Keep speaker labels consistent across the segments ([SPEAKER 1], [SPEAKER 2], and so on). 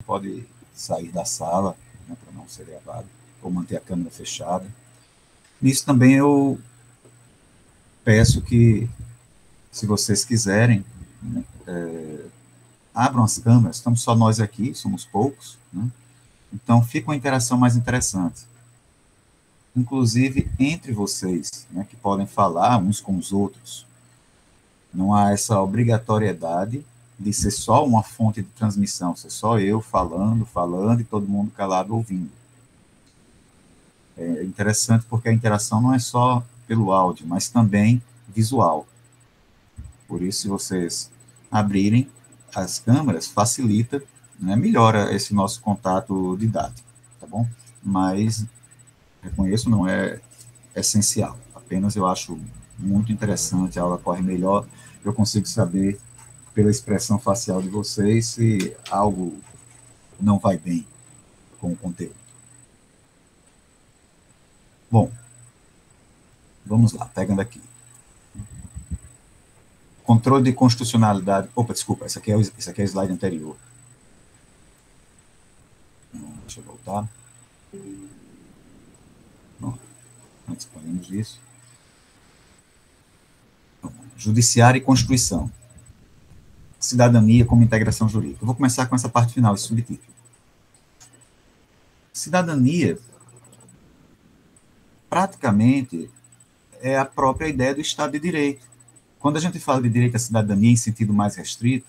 [SPEAKER 1] pode sair da sala, né, para não ser gravado, ou manter a câmera fechada. Nisso também eu peço que, se vocês quiserem, né, abram as câmeras, estamos só nós aqui, somos poucos, né? Então fica uma interação mais interessante. Inclusive entre vocês, né, que podem falar uns com os outros. Não há essa obrigatoriedade de ser só uma fonte de transmissão, ser só eu falando, e todo mundo calado ouvindo. É interessante porque a interação não é só pelo áudio, mas também visual. Por isso, se vocês abrirem as câmeras, facilita, né, melhora esse nosso contato didático, tá bom? Mas, reconheço, não é essencial. Apenas eu acho muito interessante, a aula corre melhor, eu consigo saber, pela expressão facial de vocês, se algo não vai bem com o conteúdo. Bom, vamos lá, pegando aqui. Controle de constitucionalidade. Opa, desculpa, esse aqui é o slide anterior. Deixa eu voltar. Bom, antes falamos disso. Judiciário e Constituição. Cidadania como integração jurídica. Eu vou começar com essa parte final, esse subtítulo. Cidadania, praticamente, é a própria ideia do Estado de Direito. Quando a gente fala de direito à cidadania em sentido mais restrito,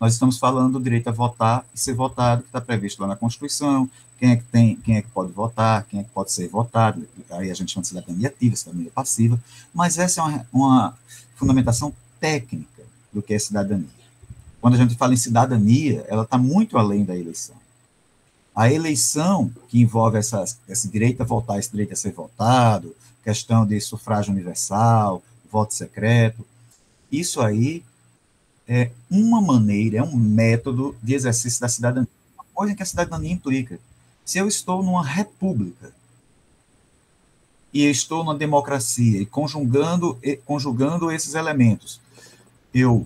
[SPEAKER 1] nós estamos falando do direito a votar e ser votado, que está previsto lá na Constituição, quem é que pode votar, quem é que pode ser votado, aí a gente chama de cidadania ativa, cidadania passiva, mas essa é uma fundamentação técnica do que é cidadania. Quando a gente fala em cidadania, ela está muito além da eleição. A eleição, que envolve esse direito a votar, esse direito a ser votado, questão de sufrágio universal, voto secreto, isso aí é uma maneira, é um método de exercício da cidadania. Uma coisa que a cidadania implica. Se eu estou numa república e estou numa democracia e conjugando esses elementos, eu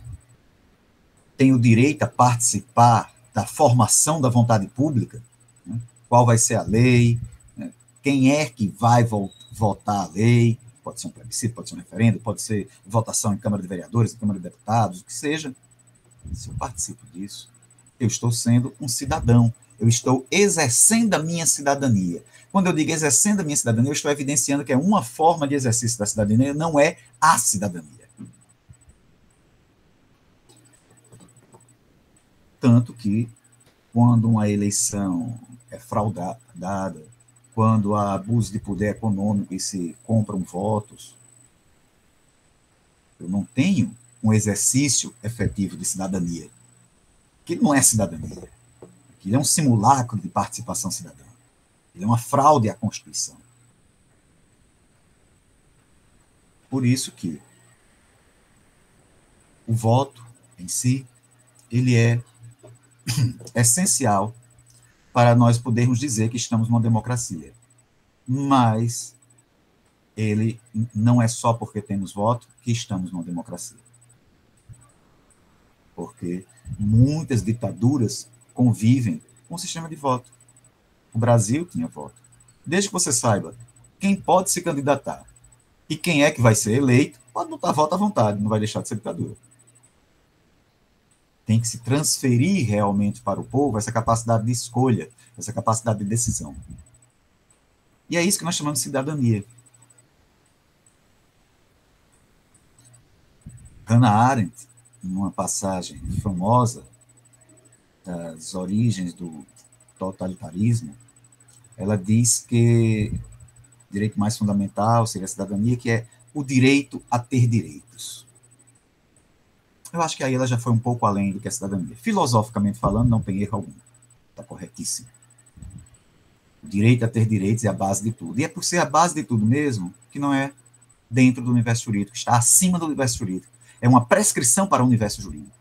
[SPEAKER 1] tenho direito a participar da formação da vontade pública, né? Qual vai ser a lei, né? Quem é que vai votar a lei, pode ser um plebiscito, pode ser um referendo, pode ser votação em Câmara de Vereadores, em Câmara de Deputados, o que seja. Se eu participo disso, eu estou sendo um cidadão, eu estou exercendo a minha cidadania. Quando eu digo exercendo a minha cidadania, eu estou evidenciando que é uma forma de exercício da cidadania, não é a cidadania. Tanto que, quando uma eleição é fraudada, quando há abuso de poder econômico e se compram votos, eu não tenho um exercício efetivo de cidadania, que não é cidadania, que é um simulacro de participação cidadã, ele é uma fraude à Constituição. Por isso que o voto em si, ele é essencial para nós podermos dizer que estamos numa democracia. Mas ele não é só porque temos voto que estamos numa democracia. Porque muitas ditaduras convivem com o sistema de voto. O Brasil tinha voto. Desde que você saiba quem pode se candidatar e quem é que vai ser eleito, pode botar voto à vontade, não vai deixar de ser ditadura. Tem que se transferir realmente para o povo essa capacidade de escolha, essa capacidade de decisão. E é isso que nós chamamos de cidadania. Hannah Arendt, em uma passagem famosa das origens do totalitarismo, ela diz que o direito mais fundamental seria a cidadania, que é o direito a ter direitos. Eu acho que aí ela já foi um pouco além do que a cidadania. Filosoficamente falando, não tem erro algum. Está corretíssimo. O direito a ter direitos é a base de tudo. E é por ser a base de tudo mesmo que não é dentro do universo jurídico, está acima do universo jurídico. É uma prescrição para o universo jurídico.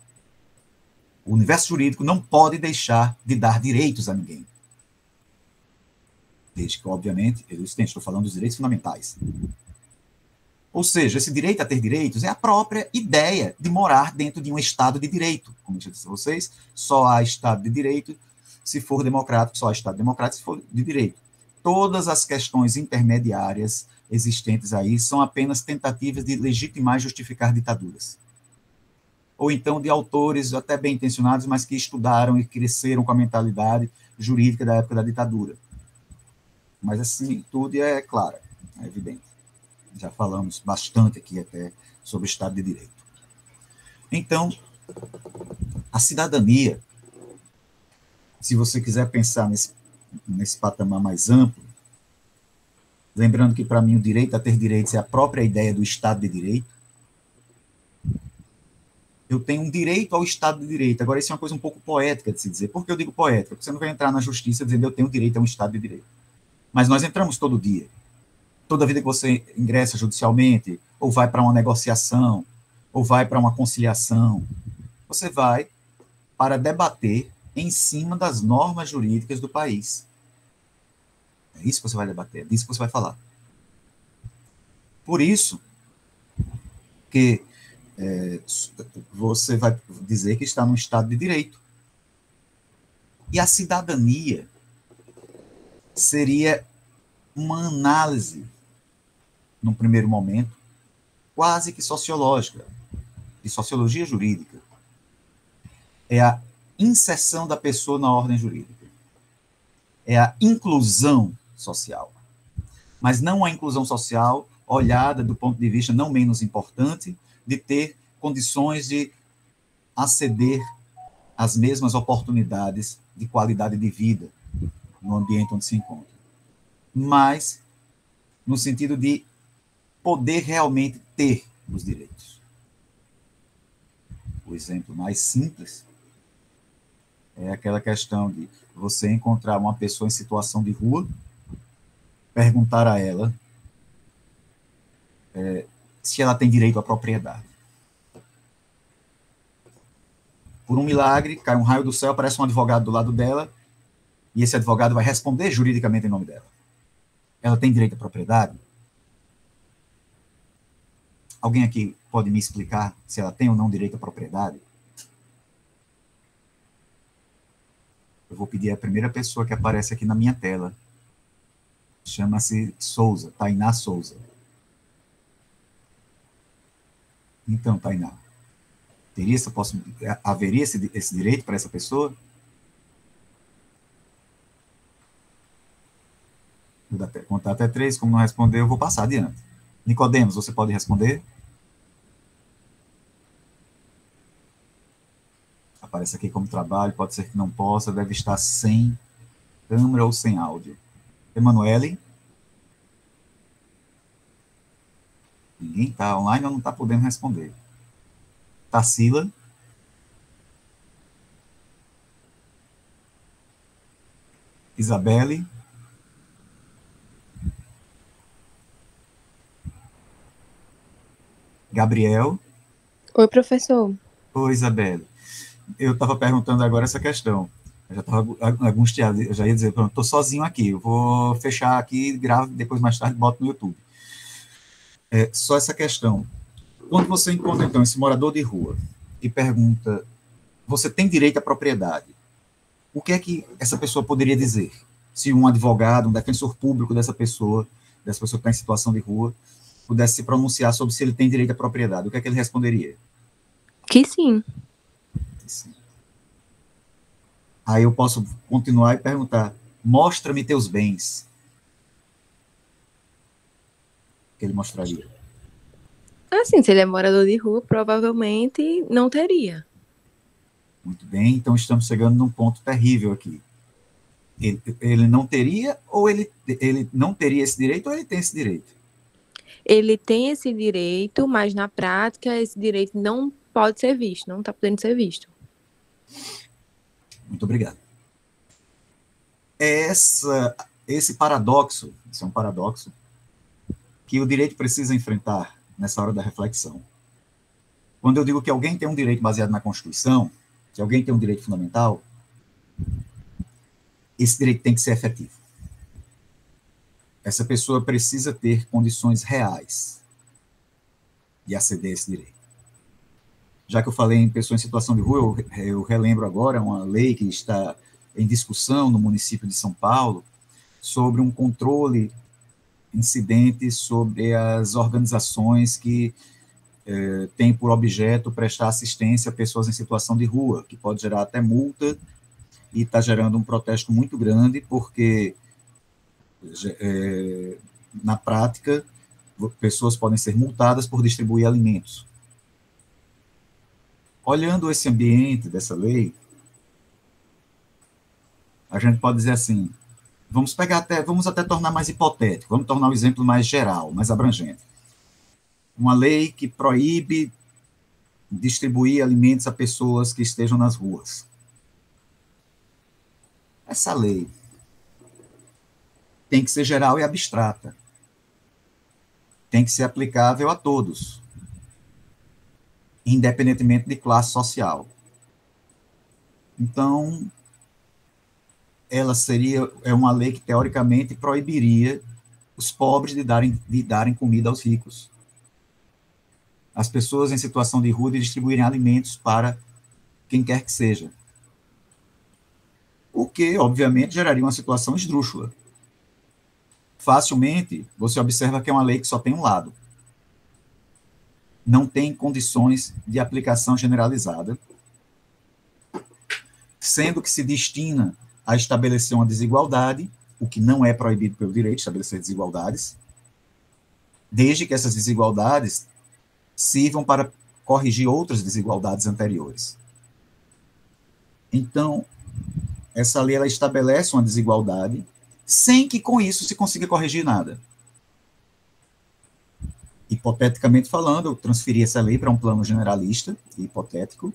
[SPEAKER 1] O universo jurídico não pode deixar de dar direitos a ninguém. Desde que, obviamente, estou falando dos direitos fundamentais. Ou seja, esse direito a ter direitos é a própria ideia de morar dentro de um Estado de direito. Como eu já disse a vocês, só há Estado de direito se for democrático, só Estado democrático se for de direito. Todas as questões intermediárias existentes aí são apenas tentativas de legitimar e justificar ditaduras. Ou então de autores até bem intencionados, mas que estudaram e cresceram com a mentalidade jurídica da época da ditadura. Mas assim, tudo é claro, é evidente. Já falamos bastante aqui até sobre o Estado de Direito. Então, a cidadania, se você quiser pensar nesse patamar mais amplo, lembrando que, para mim, o direito a ter direitos é a própria ideia do Estado de Direito. Eu tenho um direito ao Estado de Direito. Agora, isso é uma coisa um pouco poética de se dizer. Por que eu digo poética? Porque você não vai entrar na justiça dizendo eu tenho direito a um Estado de Direito. Mas nós entramos todo dia. Toda vida que você ingressa judicialmente, ou vai para uma negociação, ou vai para uma conciliação, você vai para debater em cima das normas jurídicas do país. É isso que você vai debater, é disso que você vai falar. Por isso que você vai dizer que está num Estado de Direito. E a cidadania seria uma análise, num primeiro momento, quase que sociológica, de sociologia jurídica. É a inserção da pessoa na ordem jurídica. É a inclusão social. Mas não a inclusão social olhada do ponto de vista não menos importante de ter condições de aceder às mesmas oportunidades de qualidade de vida no ambiente onde se encontra. Mas no sentido de poder realmente ter os direitos. O exemplo mais simples é aquela questão de você encontrar uma pessoa em situação de rua, perguntar a ela se ela tem direito à propriedade. Por um milagre, cai um raio do céu, aparece um advogado do lado dela, e esse advogado vai responder juridicamente em nome dela. Ela tem direito à propriedade? Alguém aqui pode me explicar se ela tem ou não direito à propriedade? Eu vou pedir a primeira pessoa que aparece aqui na minha tela. Chama-se Souza, Tainá Souza. Então, Tainá, haveria esse direito para essa pessoa? Vou contar até 3, como não responder, eu vou passar adiante. Nicodemos, você pode responder? Aparece aqui como trabalho, pode ser que não possa, deve estar sem câmera ou sem áudio. Emanuele? Ninguém está online ou não está podendo responder. Tarsila? Isabelle? Gabriel?
[SPEAKER 2] Oi, professor.
[SPEAKER 1] Oi, Isabelle. Eu estava perguntando agora essa questão. Eu já estava angustiado, eu já ia dizer, pronto, estou sozinho aqui, eu vou fechar aqui, gravo, depois mais tarde boto no YouTube. Só essa questão. Quando você encontra, então, esse morador de rua e pergunta, você tem direito à propriedade, o que é que essa pessoa poderia dizer? Se um advogado, um defensor público dessa pessoa que está em situação de rua, pudesse se pronunciar sobre se ele tem direito à propriedade, o que é que ele responderia?
[SPEAKER 2] Que sim.
[SPEAKER 1] Sim. Aí eu posso continuar e perguntar, mostra-me teus bens. O que ele mostraria?
[SPEAKER 2] Assim, se ele é morador de rua, provavelmente não teria.
[SPEAKER 1] Muito bem, então estamos chegando num ponto terrível aqui. Ele não teria, ou ele não teria esse direito, ou ele tem esse direito?
[SPEAKER 2] Ele tem esse direito, mas na prática esse direito não pode ser visto, não está podendo ser visto.
[SPEAKER 1] Muito obrigado. Esse paradoxo, isso é um paradoxo, que o direito precisa enfrentar nessa hora da reflexão. Quando eu digo que alguém tem um direito baseado na Constituição, que alguém tem um direito fundamental, esse direito tem que ser efetivo. Essa pessoa precisa ter condições reais de aceder a esse direito. Já que eu falei em pessoas em situação de rua, eu relembro agora uma lei que está em discussão no município de São Paulo sobre um controle incidente sobre as organizações que têm por objeto prestar assistência a pessoas em situação de rua, que pode gerar até multa, e está gerando um protesto muito grande, porque, na prática, pessoas podem ser multadas por distribuir alimentos. Olhando esse ambiente dessa lei, a gente pode dizer assim, vamos até tornar mais hipotético, vamos tornar o exemplo mais geral, mais abrangente. Uma lei que proíbe distribuir alimentos a pessoas que estejam nas ruas. Essa lei tem que ser geral e abstrata. Tem que ser aplicável a todos, independentemente de classe social. Então, ela é uma lei que, teoricamente, proibiria os pobres de darem comida aos ricos. As pessoas em situação de rua de distribuírem alimentos para quem quer que seja. O que, obviamente, geraria uma situação esdrúxula. Facilmente, você observa que é uma lei que só tem um lado. Não tem condições de aplicação generalizada, sendo que se destina a estabelecer uma desigualdade, o que não é proibido pelo direito, estabelecer desigualdades, desde que essas desigualdades sirvam para corrigir outras desigualdades anteriores. Então, essa lei ela estabelece uma desigualdade sem que com isso se consiga corrigir nada. Hipoteticamente falando, eu transferi essa lei para um plano generalista e hipotético,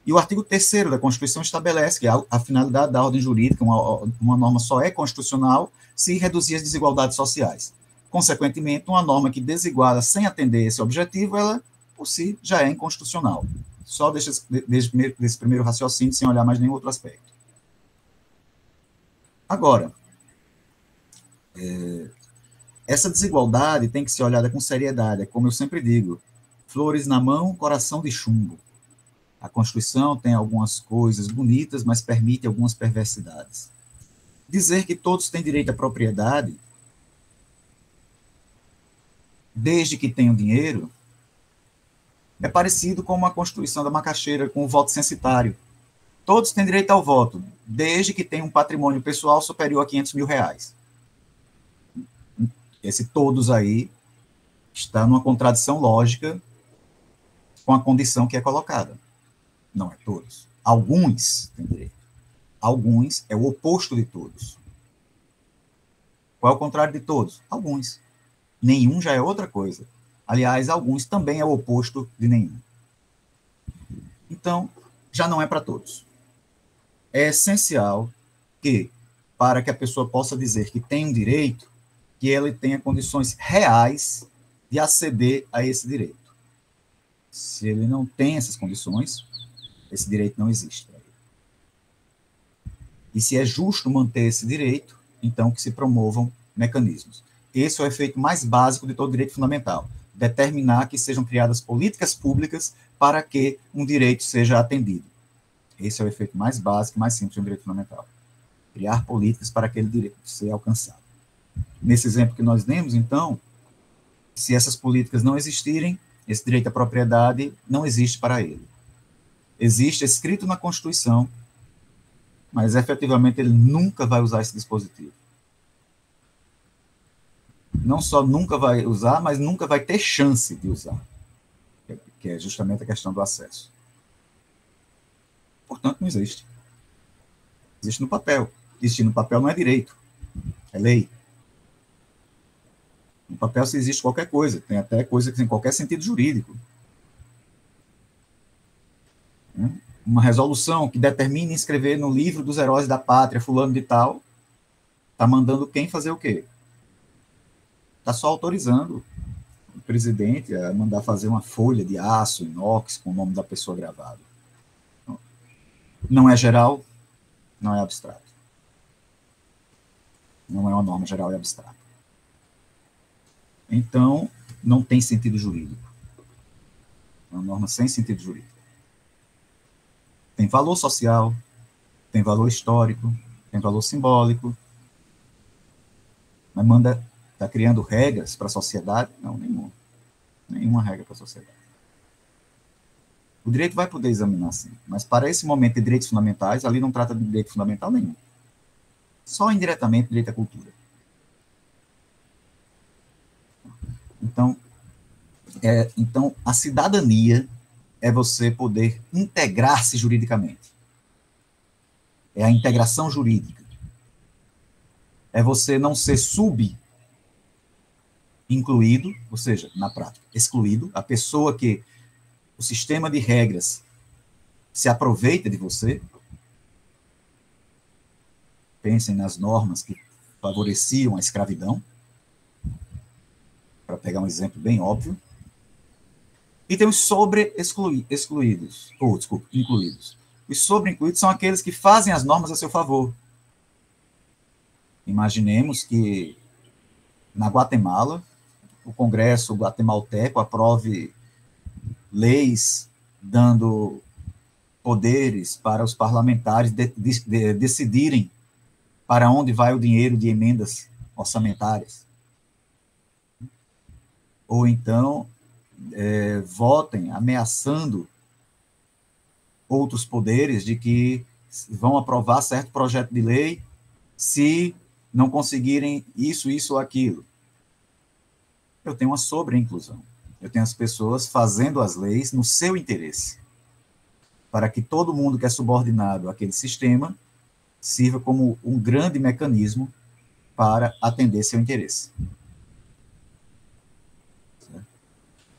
[SPEAKER 1] e o artigo 3º da Constituição estabelece que a finalidade da ordem jurídica, uma norma só é constitucional se reduzir as desigualdades sociais. Consequentemente, uma norma que desiguala sem atender esse objetivo, ela, por si, já é inconstitucional. Só desse primeiro raciocínio, sem olhar mais nenhum outro aspecto. Agora, essa desigualdade tem que ser olhada com seriedade, é como eu sempre digo, flores na mão, coração de chumbo. A Constituição tem algumas coisas bonitas, mas permite algumas perversidades. Dizer que todos têm direito à propriedade, desde que tenham dinheiro, é parecido com uma Constituição da macaxeira, com o voto censitário. Todos têm direito ao voto, desde que tenham um patrimônio pessoal superior a R$500 mil. Esse todos aí está numa contradição lógica com a condição que é colocada. Não é todos. Alguns têm direito. Alguns é o oposto de todos. Qual é o contrário de todos? Alguns. Nenhum já é outra coisa. Aliás, alguns também é o oposto de nenhum. Então, já não é para todos. É essencial que, para que a pessoa possa dizer que tem um direito, que ele tenha condições reais de aceder a esse direito. Se ele não tem essas condições, esse direito não existe. E se é justo manter esse direito, então que se promovam mecanismos. Esse é o efeito mais básico de todo direito fundamental. Determinar que sejam criadas políticas públicas para que um direito seja atendido. Esse é o efeito mais básico e mais simples de um direito fundamental. Criar políticas para aquele direito ser alcançado. Nesse exemplo que nós demos, então, se essas políticas não existirem, esse direito à propriedade não existe para ele. Existe escrito na Constituição, mas efetivamente ele nunca vai usar esse dispositivo. Não só nunca vai usar, mas nunca vai ter chance de usar, que é justamente a questão do acesso. Portanto, não existe. Existe no papel. Existir no papel não é direito, é lei. No papel se existe qualquer coisa, tem até coisa que tem qualquer sentido jurídico. Uma resolução que determine inscrever no livro dos heróis da pátria, fulano de tal, está mandando quem fazer o quê? Está só autorizando o presidente a mandar fazer uma folha de aço, inox, com o nome da pessoa gravado. Não é geral, não é abstrato. Não é uma norma geral e abstrata. Então, não tem sentido jurídico. É uma norma sem sentido jurídico. Tem valor social, tem valor histórico, tem valor simbólico, mas está criando regras para a sociedade? Não, nenhuma. Nenhuma regra para a sociedade. O direito vai poder examinar, sim, mas para esse momento de direitos fundamentais, ali não trata de direito fundamental nenhum. Só indiretamente direito à cultura. Então, a cidadania é você poder integrar-se juridicamente. É a integração jurídica. É você não ser sub-incluído, ou seja, na prática, excluído, a pessoa que o sistema de regras se aproveita de você. Pensem nas normas que favoreciam a escravidão, para pegar um exemplo bem óbvio. E tem os sobre-excluídos, incluídos. Os sobre-incluídos são aqueles que fazem as normas a seu favor. Imaginemos que na Guatemala, o Congresso guatemalteco aprove leis dando poderes para os parlamentares decidirem para onde vai o dinheiro de emendas orçamentárias. Ou então, votem ameaçando outros poderes de que vão aprovar certo projeto de lei se não conseguirem isso ou aquilo. Eu tenho uma sobre-inclusão. Eu tenho as pessoas fazendo as leis no seu interesse, para que todo mundo que é subordinado àquele sistema sirva como um grande mecanismo para atender seu interesse.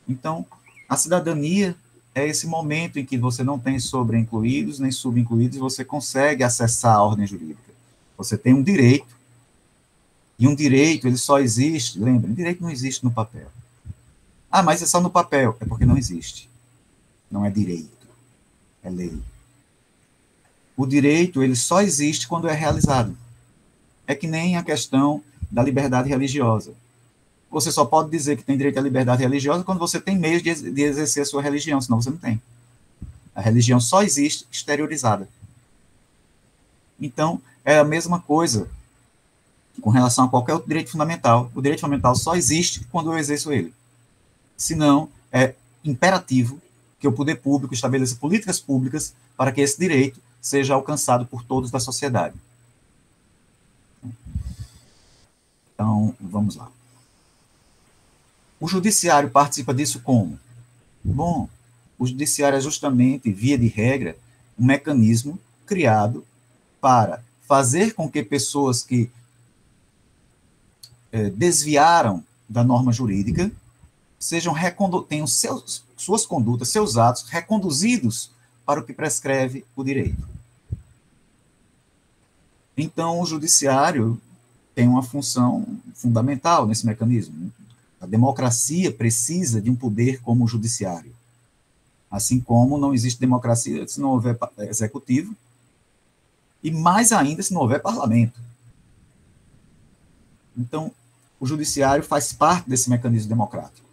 [SPEAKER 1] Então, a cidadania é esse momento em que você não tem sobre-incluídos nem sub-incluídos e você consegue acessar a ordem jurídica. Você tem um direito, e um direito ele só existe, lembra, um direito não existe no papel. Ah, mas é só no papel. É porque não existe. Não é direito, é lei. O direito ele só existe quando é realizado. É que nem a questão da liberdade religiosa. Você só pode dizer que tem direito à liberdade religiosa quando você tem meios de exercer a sua religião, senão você não tem. A religião só existe exteriorizada. Então, é a mesma coisa com relação a qualquer outro direito fundamental. O direito fundamental só existe quando eu exerço ele. Senão, é imperativo que o poder público estabeleça políticas públicas para que esse direito seja alcançado por todos da sociedade. Então, vamos lá. O judiciário participa disso como? Bom, o judiciário é justamente, via de regra, um mecanismo criado para fazer com que pessoas que desviaram da norma jurídica tenham suas condutas, seus atos reconduzidos para o que prescreve o direito. Então, o judiciário tem uma função fundamental nesse mecanismo. A democracia precisa de um poder como o judiciário. Assim como não existe democracia se não houver executivo, e mais ainda se não houver parlamento. Então, o judiciário faz parte desse mecanismo democrático.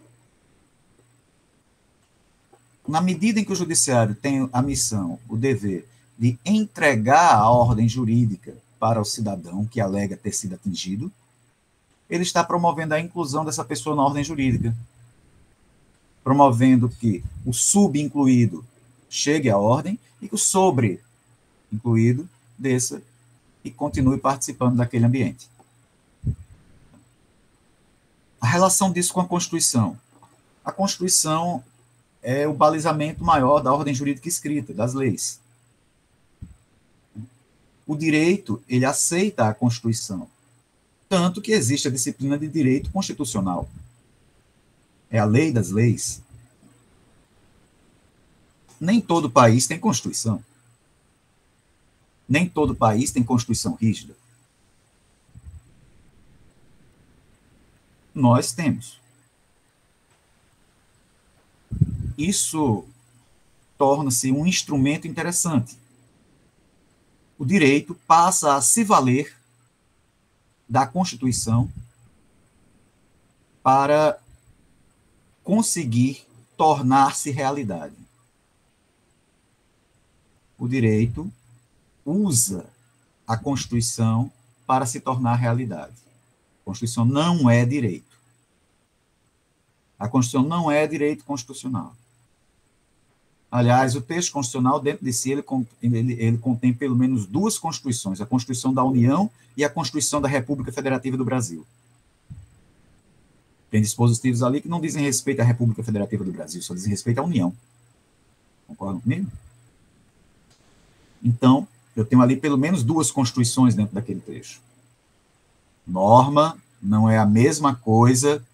[SPEAKER 1] Na medida em que o judiciário tem a missão, o dever, de entregar a ordem jurídica para o cidadão que alega ter sido atingido, ele está promovendo a inclusão dessa pessoa na ordem jurídica, promovendo que o sub-incluído chegue à ordem e que o sobre-incluído desça e continue participando daquele ambiente. A relação disso com a Constituição. A Constituição é o balizamento maior da ordem jurídica escrita, das leis. O direito, ele aceita a Constituição, tanto que existe a disciplina de direito constitucional. É a lei das leis. Nem todo país tem Constituição. Nem todo país tem Constituição rígida. Nós temos. Isso torna-se um instrumento interessante. O direito passa a se valer da Constituição para conseguir tornar-se realidade. O direito usa a Constituição para se tornar realidade. A Constituição não é direito. A Constituição não é direito constitucional. Aliás, o texto constitucional, dentro de si, ele contém pelo menos duas Constituições, a Constituição da União e a Constituição da República Federativa do Brasil. Tem dispositivos ali que não dizem respeito à República Federativa do Brasil, só dizem respeito à União. Concordam comigo? Então, eu tenho ali pelo menos duas Constituições dentro daquele trecho. Norma não é a mesma coisa...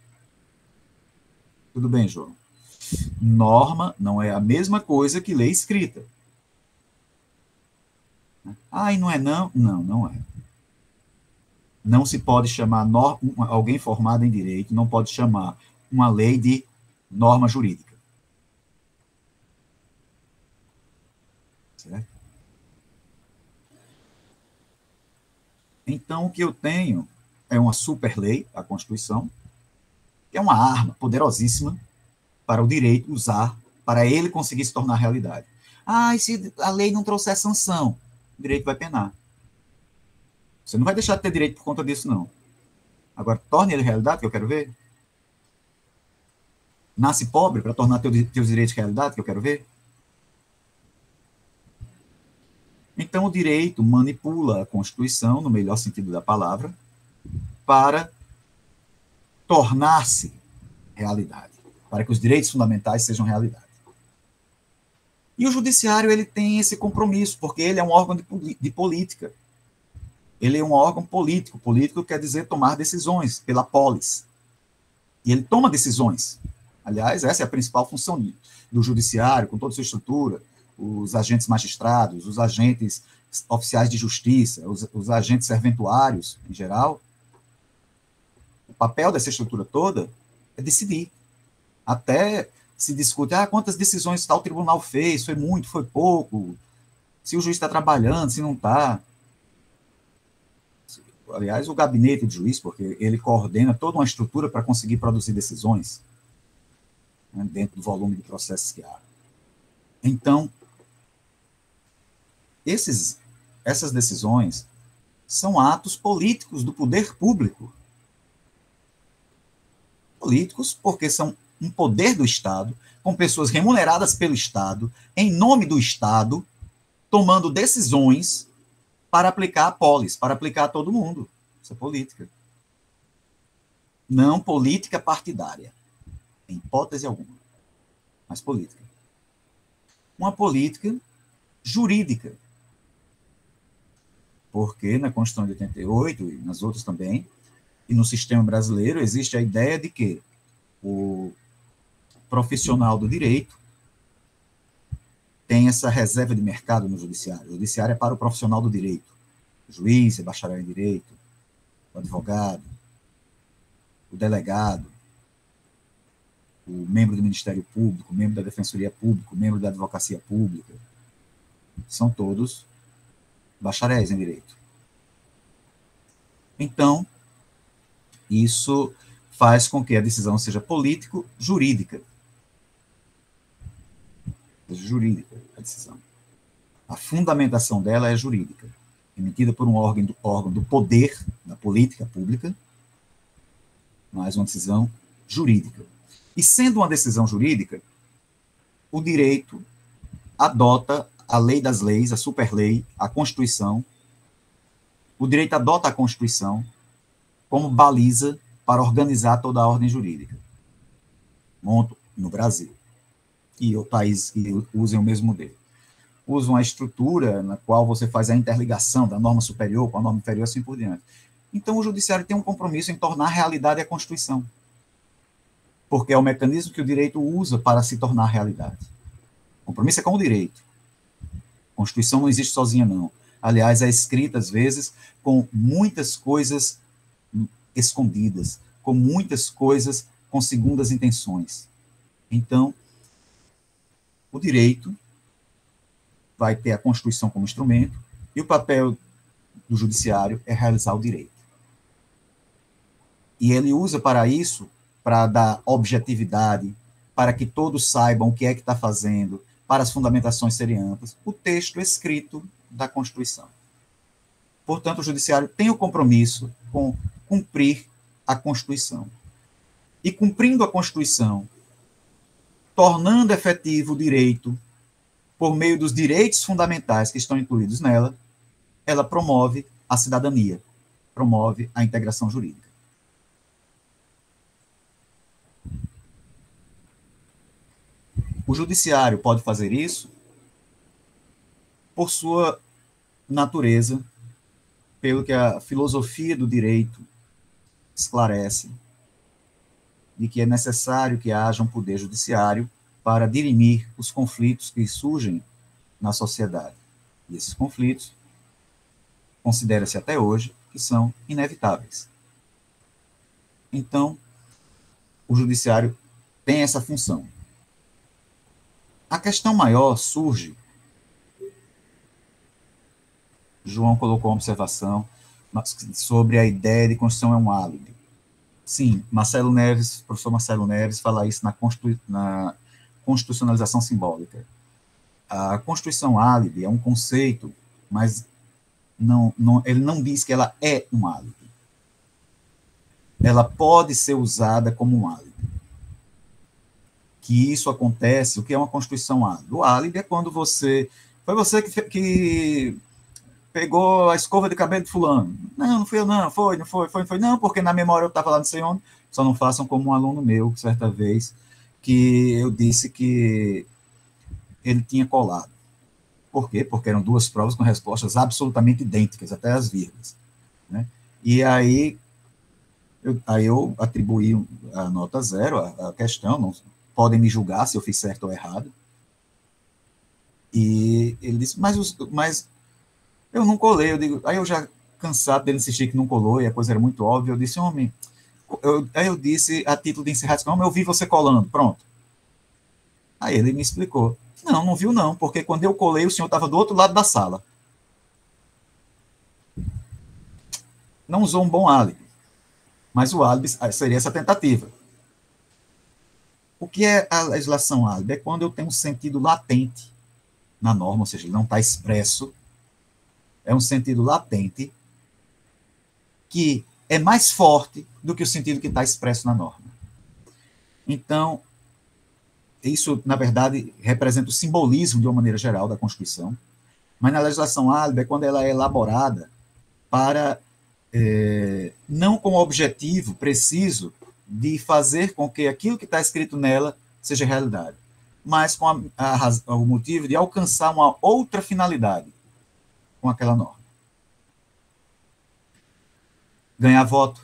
[SPEAKER 1] Tudo bem, João? Norma não é a mesma coisa que lei escrita. Ah, e não é não? Não, não é. Não se pode chamar alguém formado em direito, não pode chamar uma lei de norma jurídica. Certo? Então, o que eu tenho é uma super-lei, a Constituição, que é uma arma poderosíssima para o direito usar, para ele conseguir se tornar realidade. Ah, e se a lei não trouxer sanção, o direito vai penar. Você não vai deixar de ter direito por conta disso, não. Agora, torne ele realidade, que eu quero ver. Nasce pobre para tornar teus direitos realidade, que eu quero ver. Então, o direito manipula a Constituição, no melhor sentido da palavra, para tornar-se realidade, para que os direitos fundamentais sejam realidade. E o judiciário, ele tem esse compromisso, porque ele é um órgão de política. Ele é um órgão político. Político quer dizer tomar decisões, pela polis. E ele toma decisões. Aliás, essa é a principal função do judiciário, com toda a sua estrutura, os agentes magistrados, os agentes oficiais de justiça, os agentes serventuários, em geral. O papel dessa estrutura toda é decidir. Até se discute, quantas decisões tal tribunal fez, foi muito, foi pouco, se o juiz está trabalhando, se não está. Aliás, o gabinete do juiz, porque ele coordena toda uma estrutura para conseguir produzir decisões, né, dentro do volume de processos que há. Então, essas decisões são atos políticos do poder público. Políticos porque são um poder do Estado, com pessoas remuneradas pelo Estado, em nome do Estado, tomando decisões para aplicar a polis, para aplicar a todo mundo. Isso é política. Não política partidária, em hipótese alguma, mas política. Uma política jurídica, porque na Constituição de 88 e nas outras também, e no sistema brasileiro, existe a ideia de que o profissional do direito tem essa reserva de mercado no judiciário. O judiciário é para o profissional do direito. O juiz é bacharel em direito, o advogado, o delegado, o membro do Ministério Público, o membro da Defensoria Pública, o membro da Advocacia Pública. São todos bacharéis em direito. Então, isso faz com que a decisão seja político-jurídica. Seja jurídica a decisão. A fundamentação dela é jurídica, emitida por um órgão do poder, da política pública, mas uma decisão jurídica. E sendo uma decisão jurídica, o direito adota a lei das leis, a superlei, a Constituição. O direito adota a Constituição como baliza para organizar toda a ordem jurídica. Monto no Brasil. E outros países que usem o mesmo modelo. Usam a estrutura na qual você faz a interligação da norma superior com a norma inferior, assim por diante. Então, o judiciário tem um compromisso em tornar realidade a Constituição. Porque é o mecanismo que o direito usa para se tornar realidade. O compromisso é com o direito. A Constituição não existe sozinha, não. Aliás, é escrita, às vezes, com muitas coisas escondidas, com muitas coisas com segundas intenções. Então, o direito vai ter a Constituição como instrumento e o papel do judiciário é realizar o direito. E ele usa para isso, para dar objetividade, para que todos saibam o que é que está fazendo, para as fundamentações serem amplas, o texto escrito da Constituição. Portanto, o Judiciário tem o compromisso com cumprir a Constituição. E cumprindo a Constituição, tornando efetivo o direito por meio dos direitos fundamentais que estão incluídos nela, ela promove a cidadania, promove a integração jurídica. O Judiciário pode fazer isso por sua natureza, pelo que a filosofia do direito esclarece, de que é necessário que haja um poder judiciário para dirimir os conflitos que surgem na sociedade. E esses conflitos, considera-se até hoje, que são inevitáveis. Então, o judiciário tem essa função. A questão maior surge, João colocou uma observação sobre a ideia de Constituição é um álibi. Sim, professor Marcelo Neves fala isso na constitucionalização simbólica. A Constituição álibi é um conceito, mas ele não diz que ela é um álibi. Ela pode ser usada como um álibi. Que isso acontece, o que é uma Constituição álibi? O álibi é quando foi você que pegou a escova de cabelo de fulano. Não fui eu, não, foi. Não, porque na memória eu estava lá não sei onde. Só não façam como um aluno meu, certa vez, que eu disse que ele tinha colado. Por quê? Porque eram duas provas com respostas absolutamente idênticas, até as vírgulas. Né? E aí eu atribuí a nota 0 à questão, não podem me julgar se eu fiz certo ou errado. E ele disse, mas eu não colei. Aí eu já cansado dele insistir que não colou, e a coisa era muito óbvia, eu disse, homem, aí eu disse, a título de encerrar, eu vi você colando, pronto. Aí ele me explicou, não viu não, porque quando eu colei, o senhor estava do outro lado da sala. Não usou um bom álibi, mas o álibi seria essa tentativa. O que é a legislação álibi? É quando eu tenho um sentido latente na norma, ou seja, ele não está expresso, é um sentido latente que é mais forte do que o sentido que está expresso na norma. Então, isso, na verdade, representa o simbolismo, de uma maneira geral, da Constituição, mas na legislação álibi é quando ela é elaborada para, não com o objetivo preciso de fazer com que aquilo que está escrito nela seja realidade, mas com o motivo de alcançar uma outra finalidade com aquela norma. Ganhar voto,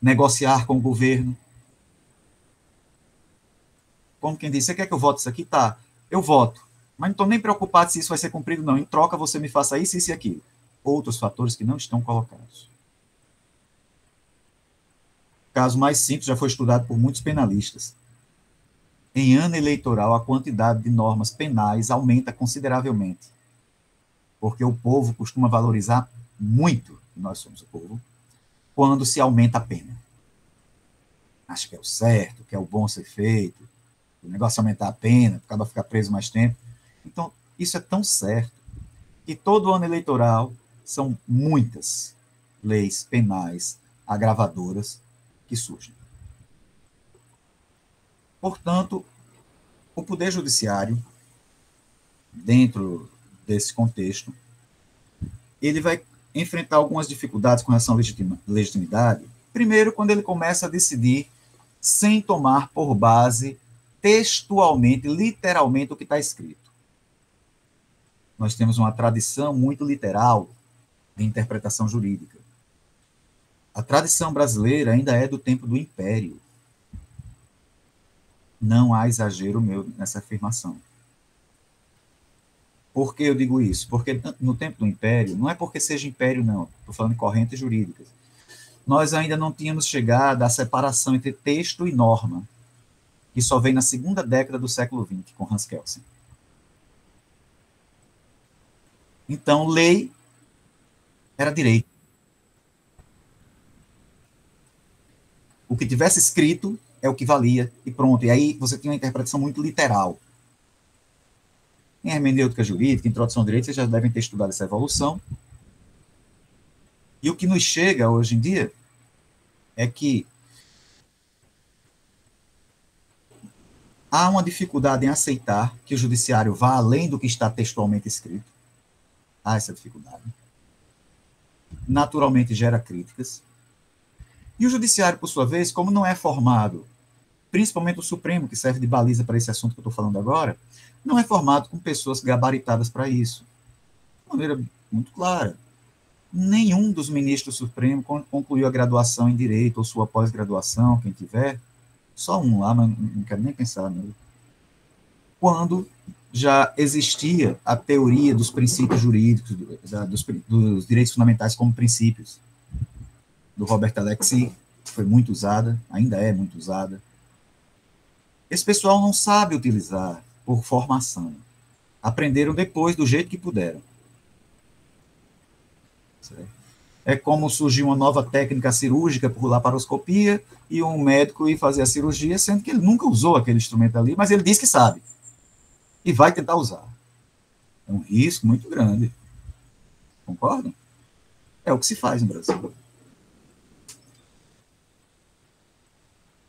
[SPEAKER 1] negociar com o governo. Como quem diz, você quer que eu vote isso aqui? Tá, eu voto, mas não estou nem preocupado se isso vai ser cumprido, não. Em troca, você me faça isso e aquilo. Outros fatores que não estão colocados. O caso mais simples já foi estudado por muitos penalistas. Em ano eleitoral, a quantidade de normas penais aumenta consideravelmente, porque o povo costuma valorizar muito, nós somos o povo, quando se aumenta a pena. Acho que é o certo, que é o bom ser feito, o negócio é aumentar a pena, acaba ficar preso mais tempo. Então, isso é tão certo que todo ano eleitoral são muitas leis penais agravadoras que surgem. Portanto, o Poder Judiciário, dentro desse contexto, ele vai enfrentar algumas dificuldades com relação à legitimidade. Primeiro, quando ele começa a decidir sem tomar por base textualmente, literalmente, o que está escrito. Nós temos uma tradição muito literal de interpretação jurídica. A tradição brasileira ainda é do tempo do Império. Não há exagero meu nessa afirmação. Por que eu digo isso? Porque no tempo do Império, não é porque seja Império, não, estou falando de correntes jurídicas, nós ainda não tínhamos chegado à separação entre texto e norma, que só vem na segunda década do século XX, com Hans Kelsen. Então, lei era direito. O que tivesse escrito é o que valia, e pronto. E aí você tinha uma interpretação muito literal. Em hermenêutica jurídica, introdução ao direito, vocês já devem ter estudado essa evolução. E o que nos chega hoje em dia é que há uma dificuldade em aceitar que o judiciário vá além do que está textualmente escrito. Há essa dificuldade. Naturalmente gera críticas. E o judiciário, por sua vez, como não é formado, principalmente o Supremo, que serve de baliza para esse assunto que eu estou falando agora, não é formado com pessoas gabaritadas para isso. De maneira muito clara. Nenhum dos ministros do Supremo concluiu a graduação em Direito ou sua pós-graduação, quem tiver. Só um lá, mas não quero nem pensar nele. Quando já existia a teoria dos princípios jurídicos, dos direitos fundamentais como princípios, do Robert Alexi, que foi muito usada, ainda é muito usada. Esse pessoal não sabe utilizar por formação. Aprenderam depois do jeito que puderam. Certo? É como surgir uma nova técnica cirúrgica por laparoscopia e um médico ir fazer a cirurgia, sendo que ele nunca usou aquele instrumento ali, mas ele diz que sabe. E vai tentar usar. É um risco muito grande. Concordam? É o que se faz no Brasil.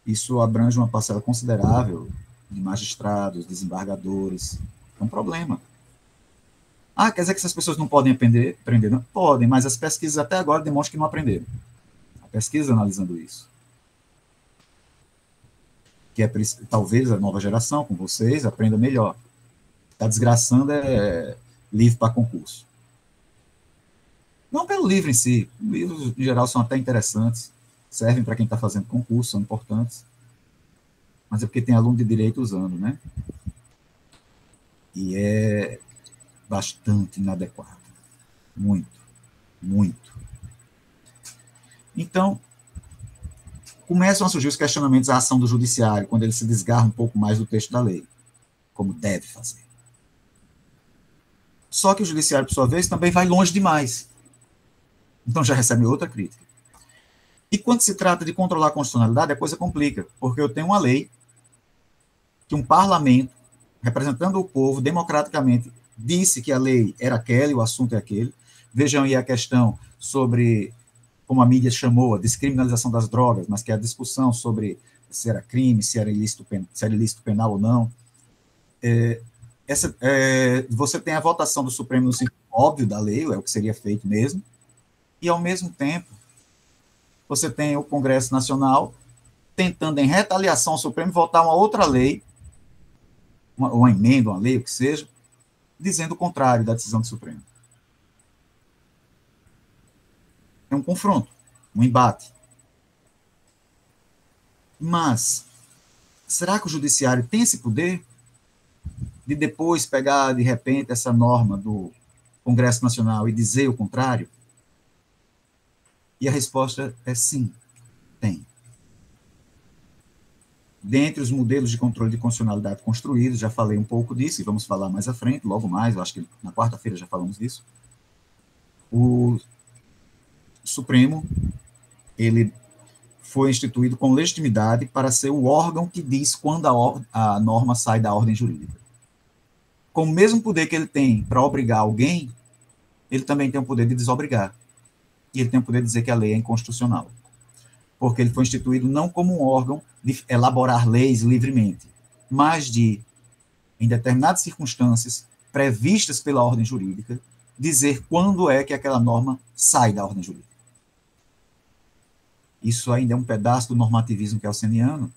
[SPEAKER 1] Isso abrange uma parcela considerável de magistrados, desembargadores. É um problema. Ah, quer dizer que essas pessoas não podem aprender? Não podem, mas as pesquisas até agora demonstram que não aprenderam. A pesquisa analisando isso. Que é, talvez a nova geração, com vocês, aprenda melhor. Está desgraçando livro para concurso. Não pelo livro em si. Livros, em geral, são até interessantes. Servem para quem está fazendo concurso, são importantes. Mas é porque tem aluno de direito usando, né? E é bastante inadequado. Muito, muito. Então, começam a surgir os questionamentos à ação do judiciário, quando ele se desgarra um pouco mais do texto da lei, como deve fazer. Só que o judiciário, por sua vez, também vai longe demais. Então já recebe outra crítica. E quando se trata de controlar a constitucionalidade, a coisa complica, porque eu tenho uma lei que um parlamento, representando o povo democraticamente, disse que a lei era aquela e o assunto é aquele. Vejam aí a questão sobre, como a mídia chamou, a descriminalização das drogas, mas que é a discussão sobre se era crime, se era ilícito penal ou não. Você tem a votação do Supremo no sentido óbvio da lei, é o que seria feito mesmo, e, ao mesmo tempo, você tem o Congresso Nacional tentando, em retaliação ao Supremo, votar uma outra lei, uma emenda, uma lei, o que seja, dizendo o contrário da decisão do Supremo. É um confronto, um embate. Mas, será que o judiciário tem esse poder de depois pegar, de repente, essa norma do Congresso Nacional e dizer o contrário? E a resposta é sim, tem. Dentre os modelos de controle de constitucionalidade construídos, já falei um pouco disso, e vamos falar mais à frente, logo mais, eu acho que na quarta-feira já falamos disso. O Supremo, ele foi instituído com legitimidade para ser o órgão que diz quando a norma sai da ordem jurídica. Com o mesmo poder que ele tem para obrigar alguém, ele também tem o poder de desobrigar. E ele tem o poder de dizer que a lei é inconstitucional. Porque ele foi instituído não como um órgão de elaborar leis livremente, mas de, em determinadas circunstâncias previstas pela ordem jurídica, dizer quando é que aquela norma sai da ordem jurídica. Isso ainda é um pedaço do normativismo kelseniano,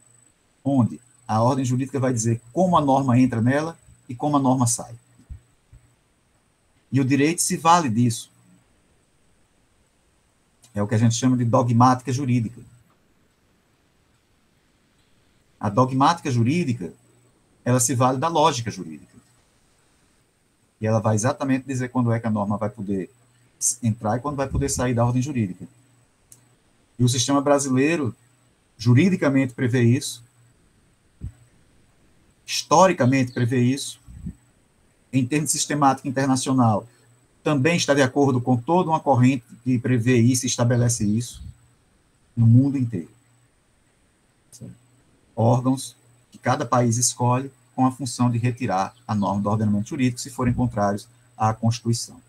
[SPEAKER 1] onde a ordem jurídica vai dizer como a norma entra nela e como a norma sai. E o direito se vale disso. É o que a gente chama de dogmática jurídica. A dogmática jurídica, ela se vale da lógica jurídica. E ela vai exatamente dizer quando é que a norma vai poder entrar e quando vai poder sair da ordem jurídica. E o sistema brasileiro, juridicamente, prevê isso. Historicamente, prevê isso. Em termos de sistemática internacional, também está de acordo com toda uma corrente que prevê isso e estabelece isso no mundo inteiro. Certo? Órgãos que cada país escolhe com a função de retirar a norma do ordenamento jurídico se forem contrários à Constituição.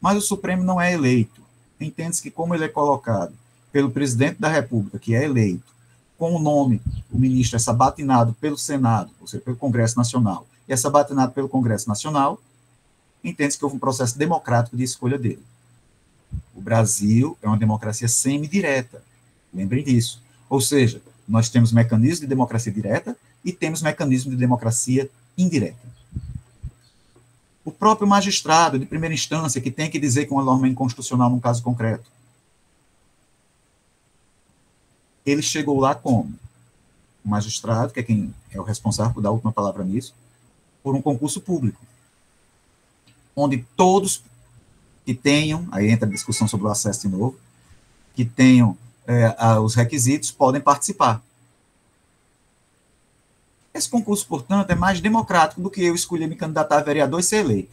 [SPEAKER 1] Mas o Supremo não é eleito. Entende-se que, como ele é colocado pelo presidente da República, que é eleito, com o nome, o ministro é sabatinado pelo Senado, ou seja, pelo Congresso Nacional, e é sabatinado pelo Congresso Nacional, entende-se que houve um processo democrático de escolha dele. O Brasil é uma democracia semidireta, lembrem disso. Ou seja, nós temos mecanismos de democracia direta e temos mecanismos de democracia indireta. O próprio magistrado de primeira instância, que tem que dizer que uma norma é inconstitucional num caso concreto, ele chegou lá como? O magistrado, que é quem é o responsável por dar a última palavra nisso, por um concurso público, onde todos que tenham, aí entra a discussão sobre o acesso de novo, que tenham os requisitos, podem participar. Esse concurso, portanto, é mais democrático do que eu escolher me candidatar a vereador e ser eleito.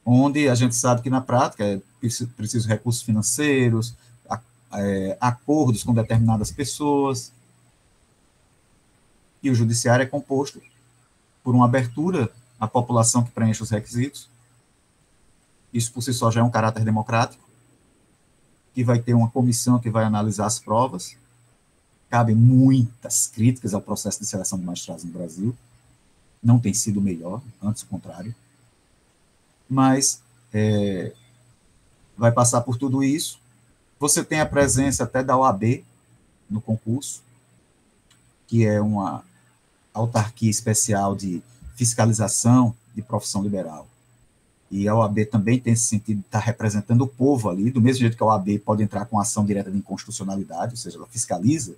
[SPEAKER 1] Onde a gente sabe que, na prática, é preciso recursos financeiros, acordos com determinadas pessoas, e o judiciário é composto por uma abertura à população que preenche os requisitos. Isso, por si só, já é um caráter democrático, que vai ter uma comissão que vai analisar as provas. Cabem muitas críticas ao processo de seleção de magistrados no Brasil. Não tem sido melhor, antes o contrário. Mas vai passar por tudo isso. Você tem a presença até da OAB no concurso, que é uma autarquia especial de fiscalização de profissão liberal. E a OAB também tem esse sentido de estar representando o povo ali, do mesmo jeito que a OAB pode entrar com ação direta de inconstitucionalidade, ou seja, ela fiscaliza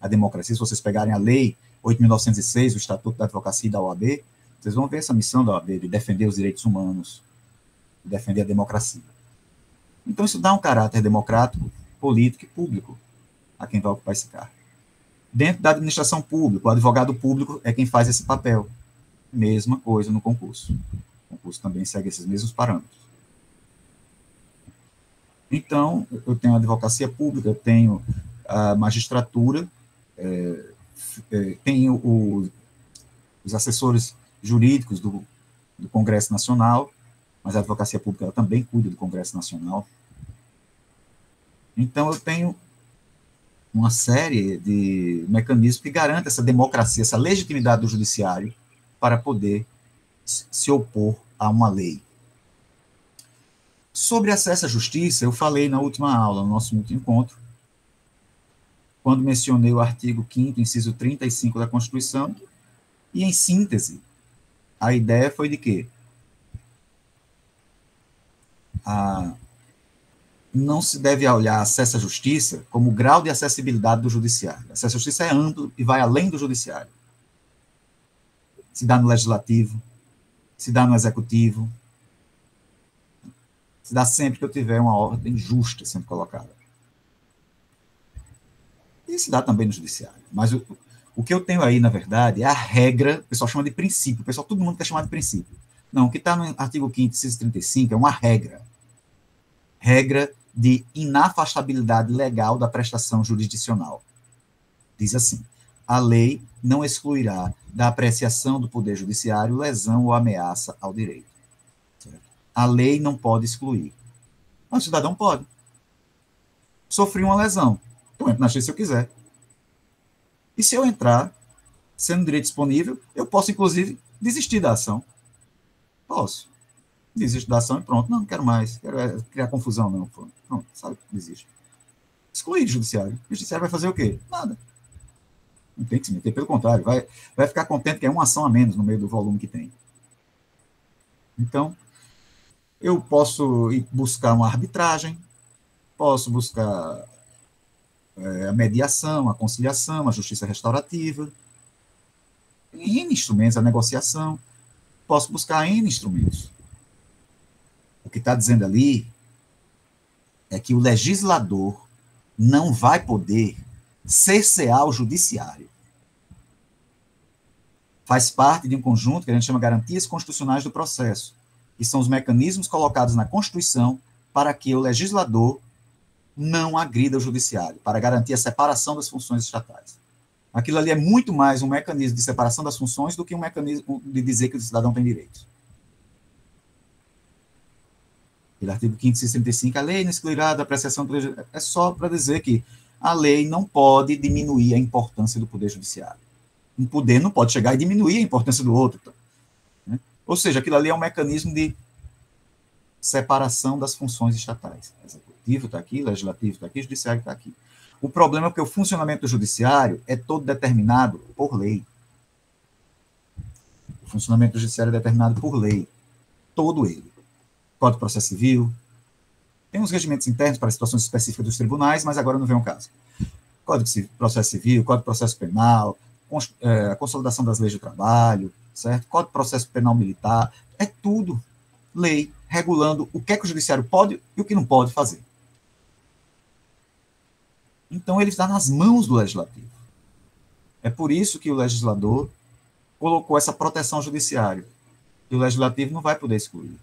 [SPEAKER 1] a democracia. Se vocês pegarem a lei 8.906, o Estatuto da Advocacia e da OAB, vocês vão ver essa missão da OAB de defender os direitos humanos, de defender a democracia. Então, isso dá um caráter democrático, político e público a quem vai ocupar esse cargo. Dentro da administração pública, o advogado público é quem faz esse papel. Mesma coisa no concurso. O concurso também segue esses mesmos parâmetros. Então, eu tenho a advocacia pública, eu tenho a magistratura, tenho os assessores jurídicos do Congresso Nacional, mas a advocacia pública ela também cuida do Congresso Nacional. Então, eu tenho uma série de mecanismos que garantem essa democracia, essa legitimidade do judiciário para poder se opor a uma lei. Sobre acesso à justiça, eu falei na última aula, no nosso último encontro, quando mencionei o artigo 5º, inciso 35 da Constituição, e, em síntese, a ideia foi de que não se deve olhar acesso à justiça como grau de acessibilidade do judiciário. Acesso à justiça é amplo e vai além do judiciário. Se dá no legislativo, se dá no executivo, se dá sempre que eu tiver uma ordem justa sendo colocada. E se dá também no judiciário. Mas o que eu tenho aí, na verdade, é a regra, o pessoal chama de princípio, todo mundo quer chamar de princípio. Não, o que está no artigo 5º, inciso 35, é uma regra. Regra de inafastabilidade legal da prestação jurisdicional. Diz assim: a lei não excluirá da apreciação do Poder Judiciário lesão ou ameaça ao direito. Certo? A lei não pode excluir. Mas o cidadão pode. Sofri uma lesão. Eu entro na justiça se eu quiser. E se eu entrar, sendo direito disponível, eu posso, inclusive, desistir da ação. Posso. Desisto da ação e pronto. Não quero mais. Quero criar confusão, não. Pronto, sabe? Desisto. Excluir do judiciário. O judiciário vai fazer o quê? Nada. Não tem que se meter, pelo contrário, vai ficar contente que é uma ação a menos no meio do volume que tem. Então, eu posso ir buscar uma arbitragem, posso buscar a mediação, a conciliação, a justiça restaurativa, N instrumentos, a negociação, posso buscar N instrumentos. O que está dizendo ali é que o legislador não vai poder cercear o judiciário. Faz parte de um conjunto que a gente chama garantias constitucionais do processo, que são os mecanismos colocados na Constituição para que o legislador não agrida o judiciário, para garantir a separação das funções estatais. Aquilo ali é muito mais um mecanismo de separação das funções do que um mecanismo de dizer que o cidadão tem direitos. Pelo artigo 565, a lei não excluirá da apreciação do poder, é só para dizer que a lei não pode diminuir a importância do poder judiciário. Um poder não pode chegar e diminuir a importância do outro. Né? Ou seja, aquilo ali é um mecanismo de separação das funções estatais. Executivo está aqui, legislativo está aqui, judiciário está aqui. O problema é que o funcionamento do judiciário é todo determinado por lei. O funcionamento do judiciário é determinado por lei. Todo ele. Código de Processo Civil. Tem uns regimentos internos para situações específicas dos tribunais, mas agora não vem o caso. Código de Processo Civil, Código de Processo Penal, a consolidação das leis do trabalho, certo? Código de Processo Penal Militar, é tudo lei regulando o que é que o judiciário pode e o que não pode fazer. Então, ele está nas mãos do legislativo. É por isso que o legislador colocou essa proteção ao judiciário, e o legislativo não vai poder excluir.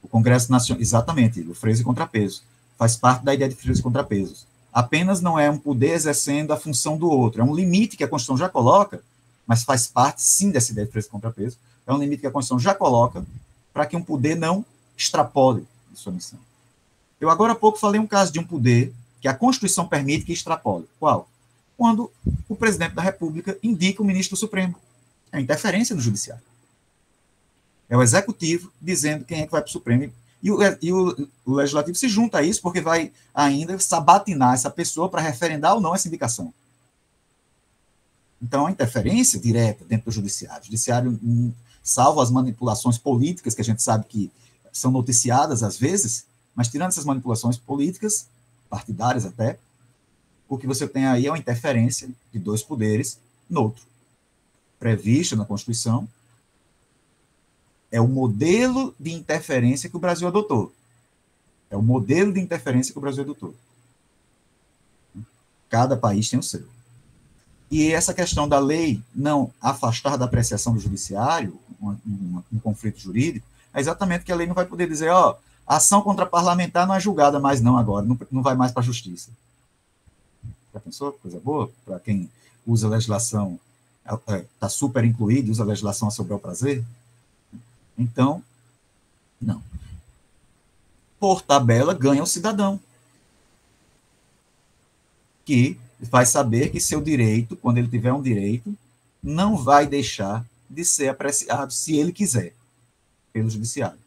[SPEAKER 1] O Congresso Nacional, exatamente, o freio e contrapeso, faz parte da ideia de freios e contrapesos. Apenas não é um poder exercendo a função do outro, é um limite que a Constituição já coloca, mas faz parte, sim, dessa ideia de freio e contrapeso, é um limite que a Constituição já coloca para que um poder não extrapole de sua missão. Eu agora há pouco falei um caso de um poder que a Constituição permite que extrapole. Qual? Quando o presidente da República indica o ministro do Supremo. É interferência no judiciário. É o executivo dizendo quem é que vai para o Supremo. E o legislativo se junta a isso porque vai ainda sabatinar essa pessoa para referendar ou não essa indicação. Então, a interferência direta dentro do judiciário. O judiciário, salvo as manipulações políticas, que a gente sabe que são noticiadas às vezes, mas tirando essas manipulações políticas, partidárias até, o que você tem aí é uma interferência de dois poderes no outro. Prevista na Constituição, é o modelo de interferência que o Brasil adotou. É o modelo de interferência que o Brasil adotou. Cada país tem o seu. E essa questão da lei não afastar da apreciação do judiciário, um conflito jurídico, é exatamente que a lei não vai poder dizer, ó, a ação contra parlamentar não é julgada mais não agora, não vai mais para a justiça. Já pensou? Coisa boa? Para quem usa legislação, está super incluído, usa legislação a seu bel prazer. Então, não. Por tabela, ganha o cidadão, que vai saber que seu direito, quando ele tiver um direito, não vai deixar de ser apreciado, se ele quiser, pelo judiciário.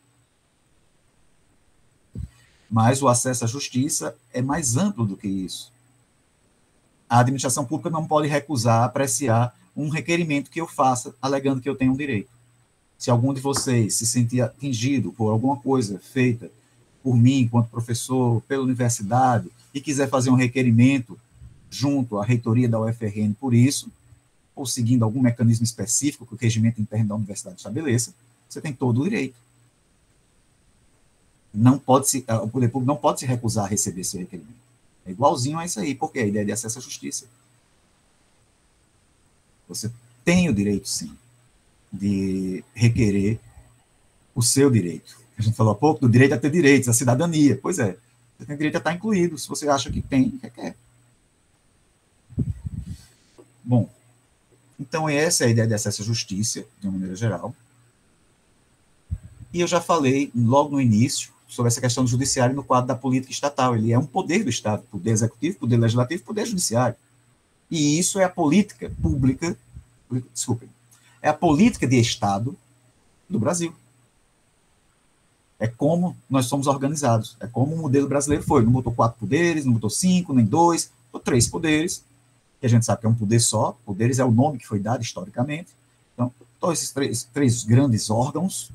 [SPEAKER 1] Mas o acesso à justiça é mais amplo do que isso. A administração pública não pode recusar apreciar um requerimento que eu faça, alegando que eu tenho um direito. Se algum de vocês se sentir atingido por alguma coisa feita por mim, enquanto professor, pela universidade, e quiser fazer um requerimento junto à reitoria da UFRN por isso, ou seguindo algum mecanismo específico que o regimento interno da universidade estabeleça, você tem todo o direito. O poder público não pode se recusar a receber esse requerimento. É igualzinho a isso aí, porque é a ideia de acesso à justiça. Você tem o direito, sim, de requerer o seu direito. A gente falou há pouco do direito a ter direitos, a cidadania. Pois é, você tem direito a estar incluído, se você acha que tem, requer. Bom, então essa é a ideia de acesso à justiça, de uma maneira geral. E eu já falei, logo no início, sobre essa questão do judiciário no quadro da política estatal. Ele é um poder do Estado, poder executivo, poder legislativo, poder judiciário. E isso é a política pública, desculpem, é a política de Estado do Brasil. É como nós somos organizados, é como o modelo brasileiro foi. Não botou 4 poderes, não botou 5, nem 2, botou 3 poderes, que a gente sabe que é um poder só, poderes é o nome que foi dado historicamente. Então, todos esses três grandes órgãos,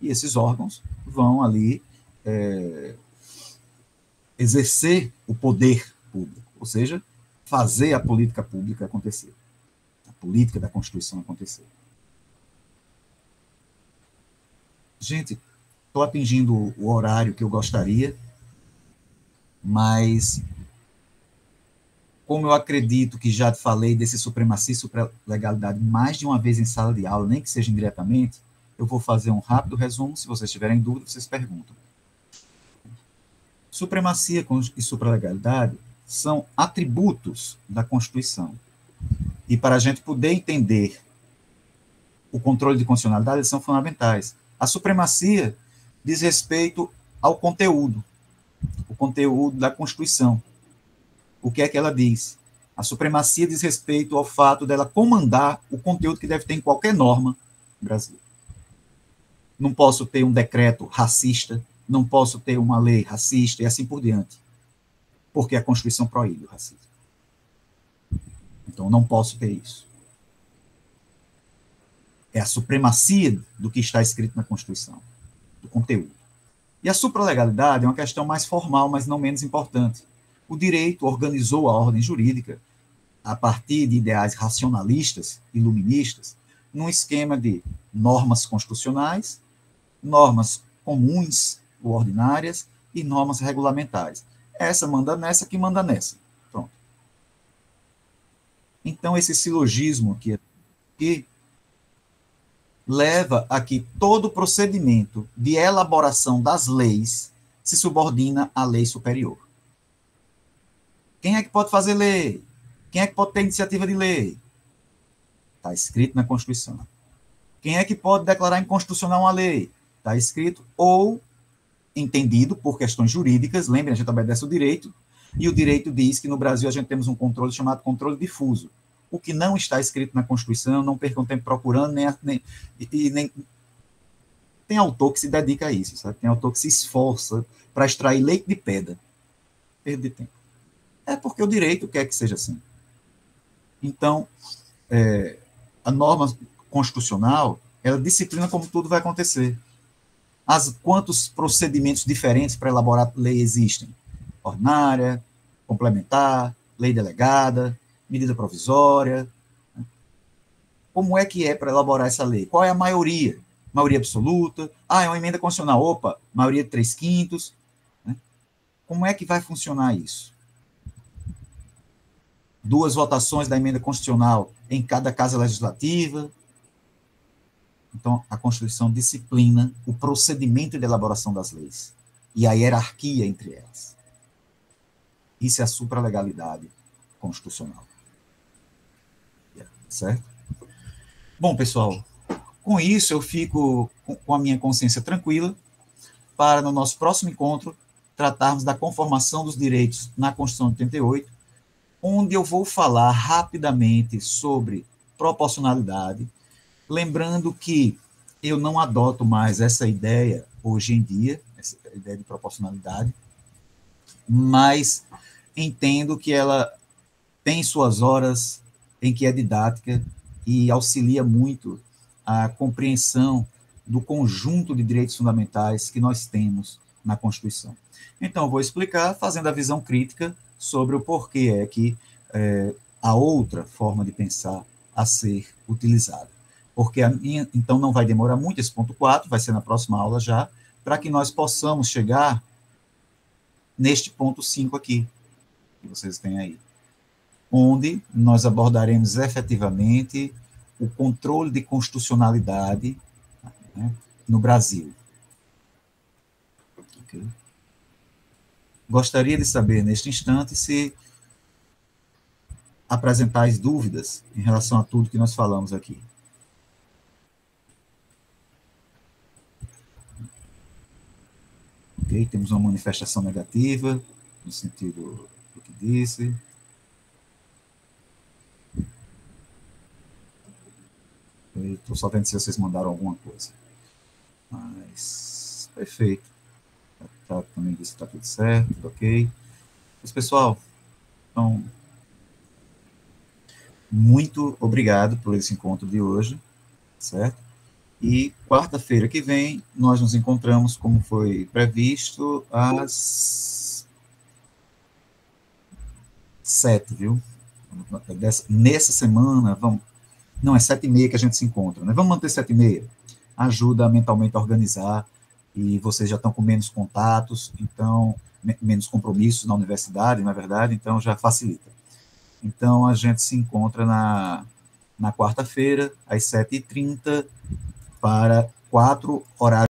[SPEAKER 1] e esses órgãos vão ali exercer o poder público, ou seja, fazer a política pública acontecer, a política da Constituição acontecer. Gente, estou atingindo o horário que eu gostaria, mas como eu acredito que já falei desse supremacia e supralegalidade mais de uma vez em sala de aula, nem que seja indiretamente, eu vou fazer um rápido resumo. Se vocês tiverem dúvida, vocês perguntam. Supremacia e supralegalidade são atributos da Constituição. E para a gente poder entender o controle de constitucionalidade, eles são fundamentais. A supremacia diz respeito ao conteúdo, o conteúdo da Constituição. O que é que ela diz? A supremacia diz respeito ao fato dela comandar o conteúdo que deve ter em qualquer norma no Brasil. Não posso ter um decreto racista, não posso ter uma lei racista e assim por diante, porque a Constituição proíbe o racismo. Então, não posso ter isso. É a supremacia do que está escrito na Constituição, do conteúdo. E a supralegalidade é uma questão mais formal, mas não menos importante. O direito organizou a ordem jurídica a partir de ideais racionalistas, iluministas, num esquema de normas constitucionais, normas comuns ou ordinárias e normas regulamentares. Essa manda nessa, que manda nessa. Pronto. Então, esse silogismo aqui leva a que todo o procedimento de elaboração das leis se subordina à lei superior. Quem é que pode fazer lei? Quem é que pode ter iniciativa de lei? Está escrito na Constituição. Quem é que pode declarar inconstitucional uma lei? Está escrito ou entendido por questões jurídicas. Lembrem, a gente obedece o direito, e o direito diz que no Brasil a gente temos um controle chamado controle difuso. O que não está escrito na Constituição, não percam tempo procurando, nem tem autor que se dedica a isso, sabe? Tem autor que se esforça para extrair leite de pedra. Perda de tempo. É porque o direito quer que seja assim. Então, a norma constitucional, ela disciplina como tudo vai acontecer. Quantos procedimentos diferentes para elaborar lei existem? Ordinária, complementar, lei delegada, medida provisória. Como é que é para elaborar essa lei? Qual é a maioria? Maioria absoluta? É uma emenda constitucional. Opa, maioria de 3/5. Né? Como é que vai funcionar isso? 2 votações da emenda constitucional em cada casa legislativa. Então, a Constituição disciplina o procedimento de elaboração das leis e a hierarquia entre elas. Isso é a supralegalidade constitucional. Certo? Bom, pessoal, com isso eu fico com a minha consciência tranquila para, no nosso próximo encontro, tratarmos da conformação dos direitos na Constituição de 88, onde eu vou falar rapidamente sobre proporcionalidade, lembrando que eu não adoto mais essa ideia hoje em dia, essa ideia de proporcionalidade, mas entendo que ela tem suas horas em que é didática e auxilia muito a compreensão do conjunto de direitos fundamentais que nós temos na Constituição. Então, eu vou explicar fazendo a visão crítica sobre o porquê é que há outra forma de pensar a ser utilizada. Porque então não vai demorar muito, esse ponto 4, vai ser na próxima aula já, para que nós possamos chegar neste ponto 5 aqui, que vocês têm aí, onde nós abordaremos efetivamente o controle de constitucionalidade, né, no Brasil. Okay. Gostaria de saber, neste instante, se apresentais dúvidas em relação a tudo que nós falamos aqui. Ok, temos uma manifestação negativa, no sentido do que disse. Estou só vendo se vocês mandaram alguma coisa. Mas, perfeito. Também disse que está tudo certo, ok. Mas, pessoal, então, muito obrigado por esse encontro de hoje, certo? E quarta-feira que vem, nós nos encontramos, como foi previsto, às 7, viu? Nessa semana, não, é 7h30 que a gente se encontra, né? Vamos manter 7h30. Ajuda mentalmente a organizar, e vocês já estão com menos contatos, então, menos compromissos na universidade, na verdade, então já facilita. Então, a gente se encontra na quarta-feira, às 7h30, para 4 horários.